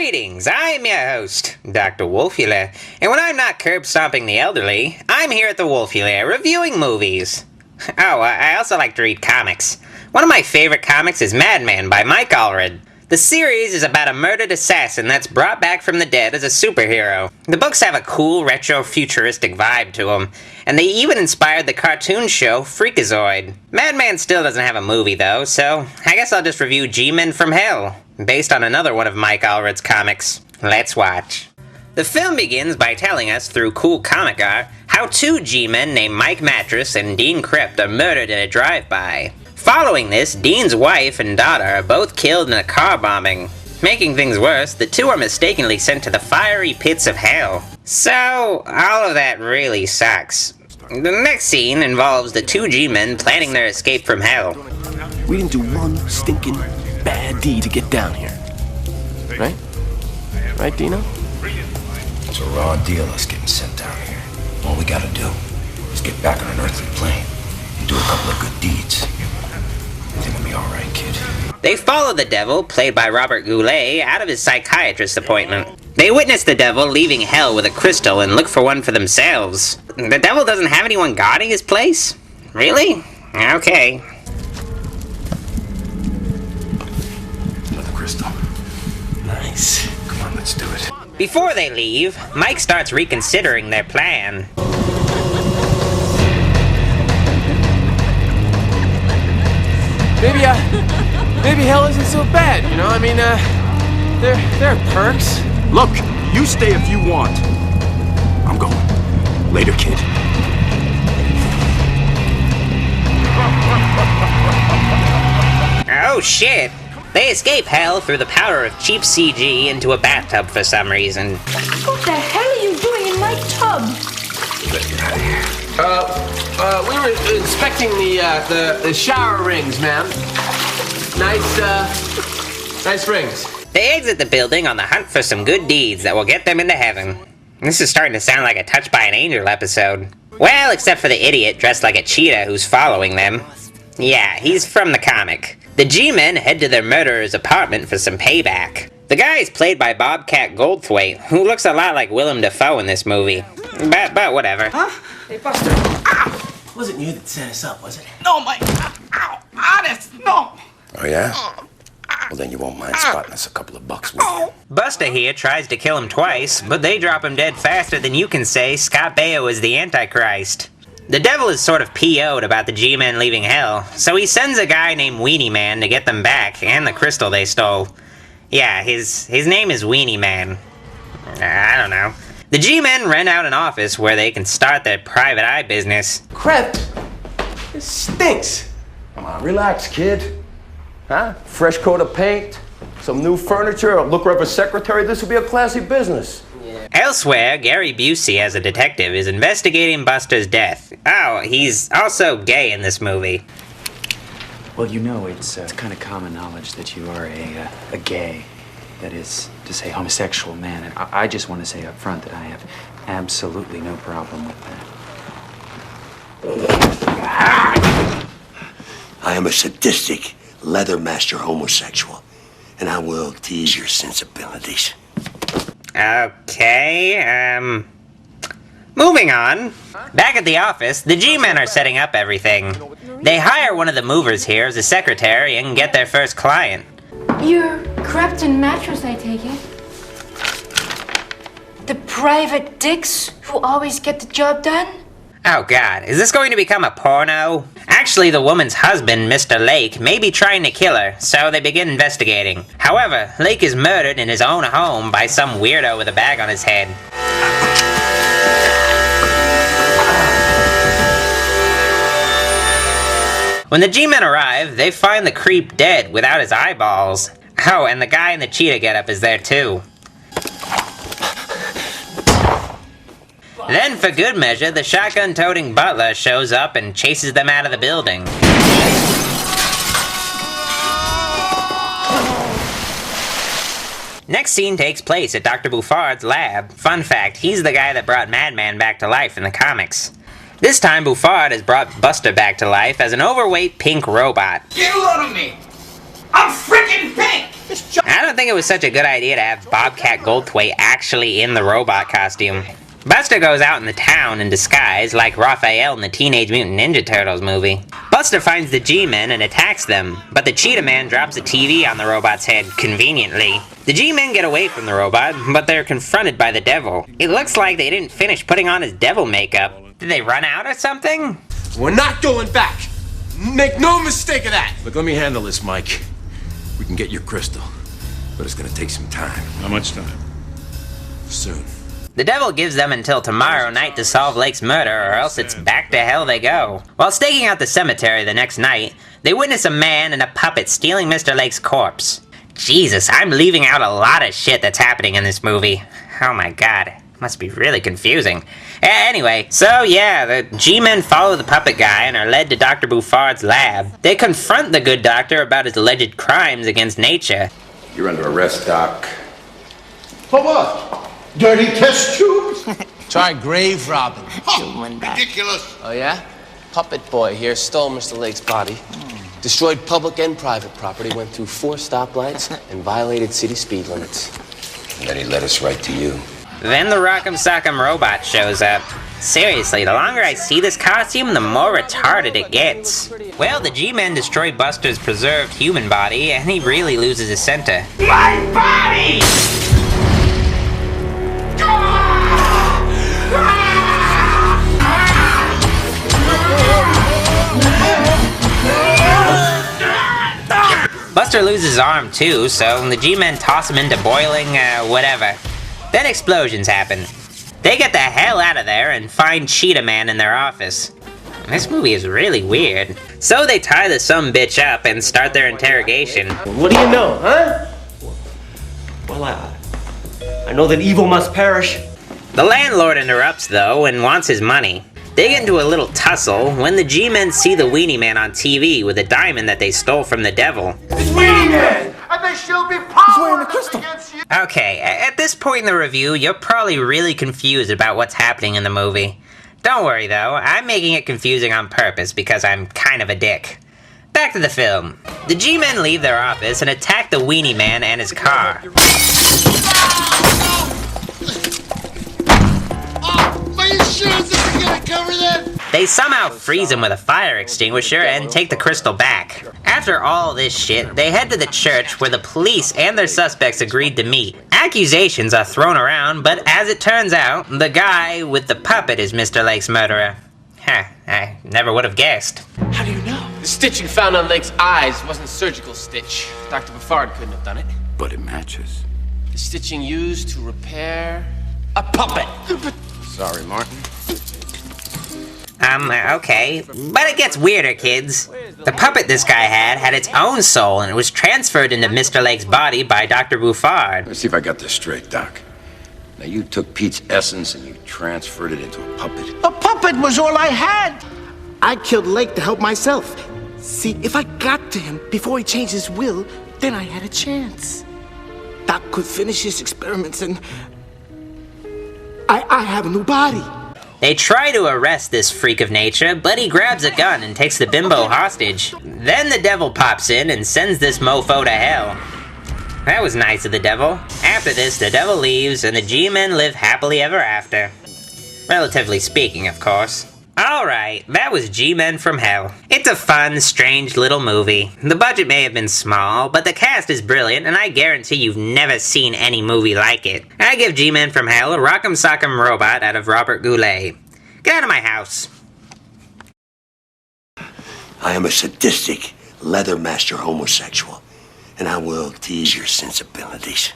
Greetings, I'm your host, Dr. Wolfula, and when I'm not curb-stomping the elderly, I'm here at the Wolfula reviewing movies. Oh, I also like to read comics. One of my favorite comics is Madman by Mike Allred. The series is about a murdered assassin that's brought back from the dead as a superhero. The books have a cool, retro-futuristic vibe to them, and they even inspired the cartoon show Freakazoid. Madman still doesn't have a movie though, so I guess I'll just review G-Men from Hell, based on another one of Mike Allred's comics. Let's watch. The film begins by telling us, through cool comic art, how two G-men named Mike Mattress and Dean Crypt are murdered in a drive-by. Following this, Dean's wife and daughter are both killed in a car bombing. Making things worse, the two are mistakenly sent to the fiery pits of hell. So, all of that really sucks. The next scene involves the two G-men planning their escape from hell. We didn't do one stinking bad deed to get down here. Right? Right, Dino? It's a raw deal, us getting sent down here. All we gotta do is get back on an earthly plane and do a couple of good deeds. I think it'll be alright, kid. They follow the devil, played by Robert Goulet, out of his psychiatrist appointment. They witness the devil leaving hell with a crystal and look for one for themselves. The devil doesn't have anyone guarding his place? Really? Okay. Another crystal. Nice. Come on, let's do it. Before they leave, Mike starts reconsidering their plan. Maybe hell isn't so bad, you know? I mean, there are perks. Look, you stay if you want. I'm going. Later, kid. Oh shit! They escape hell through the power of cheap CG into a bathtub for some reason. What the hell are you doing in my tub? Let's get out of here. We were inspecting the shower rings, ma'am. Nice rings. They exit the building on the hunt for some good deeds that will get them into heaven. This is starting to sound like a Touched by an Angel episode. Well, except for the idiot dressed like a cheetah who's following them. Yeah, he's from the comic. The G-Men head to their murderer's apartment for some payback. The guy is played by Bobcat Goldthwait, who looks a lot like Willem Dafoe in this movie. But whatever. Huh? Hey, Buster. Ow! Wasn't you that set us up, was it? No, Mike. Ow. Honest, no. Oh, yeah? Well, then you won't mind spotting us a couple of bucks, will you? Buster here tries to kill him twice, but they drop him dead faster than you can say Scott Baio is the Antichrist. The devil is sort of PO'd about the G-Men leaving hell, so he sends a guy named Weenie Man to get them back, and the crystal they stole. Yeah, his name is Weenie Man. I don't know. The G-Men rent out an office where they can start their private eye business. Crypt? This stinks. Come on, relax, kid. Huh? Fresh coat of paint, some new furniture, a looker of a secretary. This will be a classy business. Elsewhere, Gary Busey, as a detective, is investigating Buster's death. Oh, he's also gay in this movie. Well, you know, it's kind of common knowledge that you are a gay, that is to say, homosexual man. And I just want to say up front that I have absolutely no problem with that. I am a sadistic, leather-master homosexual, and I will tease your sensibilities. Okay, moving on. Back at the office, the G-Men are setting up everything. They hire one of the movers here as a secretary and get their first client. You're Captain Mattress, I take it. The private dicks who always get the job done? Oh god, is this going to become a porno? Actually, the woman's husband, Mr. Lake, may be trying to kill her, so they begin investigating. However, Lake is murdered in his own home by some weirdo with a bag on his head. When the G-Men arrive, they find the creep dead without his eyeballs. Oh, and the guy in the cheetah getup is there too. Then, for good measure, the shotgun-toting butler shows up and chases them out of the building. Next scene takes place at Dr. Bouffard's lab. Fun fact, he's the guy that brought Madman back to life in the comics. This time, Bouffard has brought Buster back to life as an overweight pink robot. Get a load of me. I'm freaking pink. I don't think it was such a good idea to have Bobcat Goldthwait actually in the robot costume. Buster goes out in the town in disguise, like Raphael in the Teenage Mutant Ninja Turtles movie. Buster finds the G-Men and attacks them, but the Cheetah Man drops a TV on the robot's head, conveniently. The G-Men get away from the robot, but they're confronted by the devil. It looks like they didn't finish putting on his devil makeup. Did they run out or something? We're not going back. Make no mistake of that. Look, let me handle this, Mike. We can get your crystal, but it's gonna take some time. How much time? Soon. The devil gives them until tomorrow night to solve Lake's murder, or else it's back to hell they go. While staking out the cemetery the next night, they witness a man and a puppet stealing Mr. Lake's corpse. Jesus, I'm leaving out a lot of shit that's happening in this movie. Oh my god, must be really confusing. Anyway, so yeah, the G-Men follow the puppet guy and are led to Dr. Bouffard's lab. They confront the good doctor about his alleged crimes against nature. You're under arrest, Doc. For what? Dirty test tubes? Try grave robbing. Ridiculous. Oh, yeah? Puppet boy here stole Mr. Lake's body, destroyed public and private property, went through 4 stoplights, and violated city speed limits. And then he led us right to you. Then the Rock'em Sock'em robot shows up. Seriously, the longer I see this costume, the more retarded it gets. Well, the G-Men destroy Buster's preserved human body, and he really loses his center. My body! Buster loses his arm too, so the G-Men toss him into boiling, whatever. Then explosions happen. They get the hell out of there and find Cheetah Man in their office. This movie is really weird. So they tie the sumbitch up and start their interrogation. What do you know, huh? Well, I know that evil must perish. The landlord interrupts, though, and wants his money. They get into a little tussle when the G-Men see the Weenie Man on TV with a diamond that they stole from the devil. It's Weenie Man! And they shall be powerless against you! Okay, at this point in the review, you're probably really confused about what's happening in the movie. Don't worry, though, I'm making it confusing on purpose because I'm kind of a dick. Back to the film. The G-Men leave their office and attack the Weenie Man and his car. My insurance isn't gonna cover that! They somehow freeze him with a fire extinguisher and take the crystal back. After all this shit, they head to the church where the police and their suspects agreed to meet. Accusations are thrown around, but as it turns out, the guy with the puppet is Mr. Lake's murderer. Huh, I never would have guessed. How do you know? The stitching found on Lake's eyes wasn't surgical stitch. Dr. Bouffard couldn't have done it. But it matches. The stitching used to repair a puppet. Sorry, Martin. Okay. But it gets weirder, kids. The puppet this guy had its own soul, and it was transferred into Mr. Lake's body by Dr. Bouffard. Let's see if I got this straight, Doc. Now, you took Pete's essence and you transferred it into a puppet. A puppet was all I had! I killed Lake to help myself. See, if I got to him before he changed his will, then I had a chance. Doc could finish his experiments and I have a new body. They try to arrest this freak of nature, but he grabs a gun and takes the bimbo hostage. Then the devil pops in and sends this mofo to hell. That was nice of the devil. After this, the devil leaves, and the G-Men live happily ever after. Relatively speaking, of course. Alright, that was G-Men from Hell. It's a fun, strange little movie. The budget may have been small, but the cast is brilliant, and I guarantee you've never seen any movie like it. I give G-Men from Hell a Rock'em Sock'em Robot out of Robert Goulet. Get out of my house. I am a sadistic, leather master homosexual, and I will tease your sensibilities.